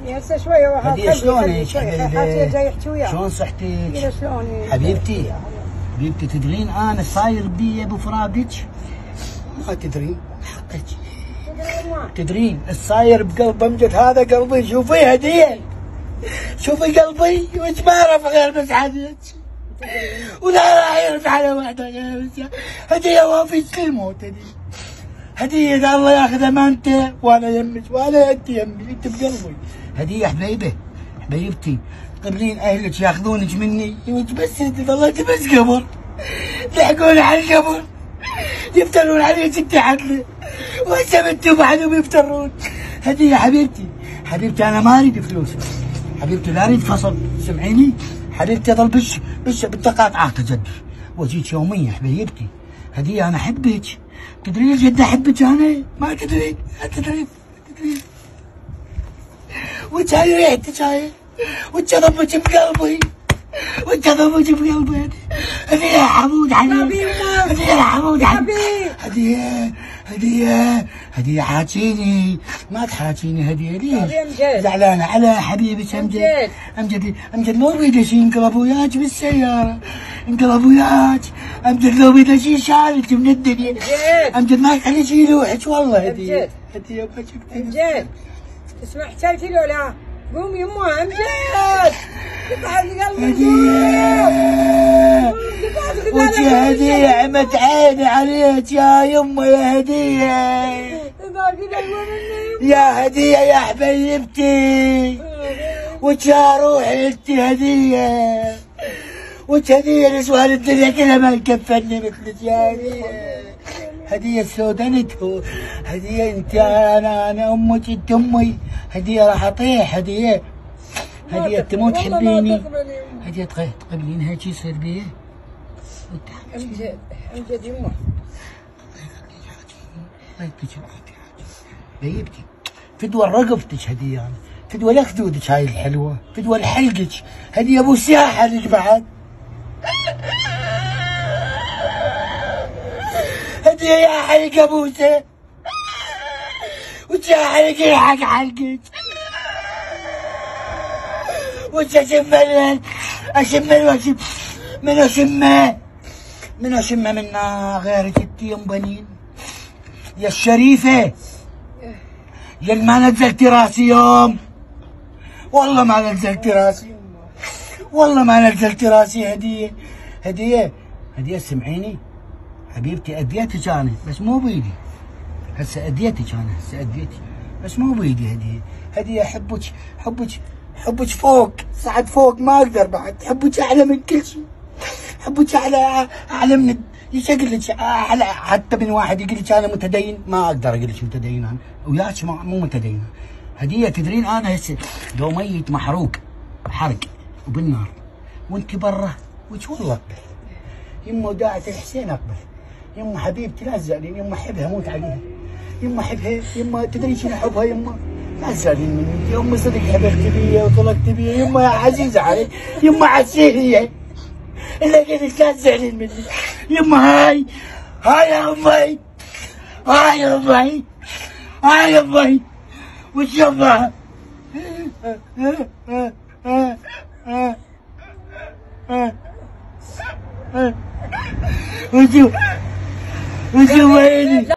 هسه شويه هديه شلونك؟ شلون صحتك؟ حبيبتي حبيبتي تدرين انا صاير بي ابو فرادك؟ ما تدرين حقك. تدرين الصاير بقلب امجد هذا قلبي. شوفي هديه، شوفي قلبي وش ما اعرف غير بس حديك ولا راح يرفع على واحده غير هديه وافيك الموت. هديه الله ياخذها ما انت وانا يمك وانا انت يمي، انت بقلبي. هديه حبيبه حبيبتي. قبلين اهلك ياخذونك مني وانت بس ظليتي بس قبر، يلحقون على القبر يفترون عليك انت عدله وهسه انتم بعدهم يفترون. هديه حبيبتي حبيبتي انا ما اريد فلوس حبيبتي، لا اريد فصل سمعيني حبيبتي. اظل بش بالتقاطعات اجدف واجيك يوميا حبيبتي. هديه انا احبك، تدرين جد احبك انا؟ ما تدرين ما تدرين وانت هاي ريحتك هاي وانت ضمك بقلبي وانت ضمك بقلبي. هديه حمود عليك، هديه حمود عليك. هديه حاجيني ما تحاجيني هديه ليش؟ زعلانه على حبيبك امجد لو بيده شي انقلب وياك بالسياره، انقلب وياك امجد لو بيده شي شالك من الدنيا امجد ما يخليك يلوحك والله. هديه امجد اسمع حكايتي لو لا قوم يما امجد تبعد قلبي وش هديه عمت عيني عليك يا يما يا هديه يا هديه يا حبيبتي. وش روحي انت هديه وش هديه نسوان الدنيا كلها ما تكفلني مثلك يا هديه. هديه سودانته هديه انت انا امك انت امي. هديه راح اطيح هديه انت مو تحبيني. هديه تقبلين هيك يصير بيه امجد يما حبيبتي. فدوى رقبتك هديه انا، فدوى لخدودك هاي الحلوه، فدوى لحلقك هديه ابو سياحه لك بعد. هديه يا حلقه بوسه وش يا حلقه يلحق حلقك وش اشم من اشمه منا غيرك انت يا ام بنين يا الشريفه يا ما نزلتي راسي يوم والله ما نزلتي راسي والله ما نزلتي راسي. هديه سمعيني حبيبتي اديتك انا بس مو بيدي. هسه اديتك انا بس مو بيدي. هديه حبك فوق صعد فوق ما اقدر بعد. حبك اعلى من كل شيء، حبك اعلى من ايش اقول لك اعلى حتى من واحد يقول لك انا متدين ما اقدر اقول لك متدين انا وياك مو متدين. هديه تدرين انا هسه لو ميت محروق حرق وبالنار وانت برا وش والله اقبل. يما داعة الحسين اقبل. يما حبيبتي لا تزعلين، يما احبها اموت عليها، يما احبها، يما تدري شنو احبها يما لا تزعلين مني يما صدق حبيبتي بيا وطلقت بيا يما يا عزيزه علي يما عسيريه الا قلت لا تزعلين مني يما. هاي يا امي هاي يا امي وش يما وشو ويني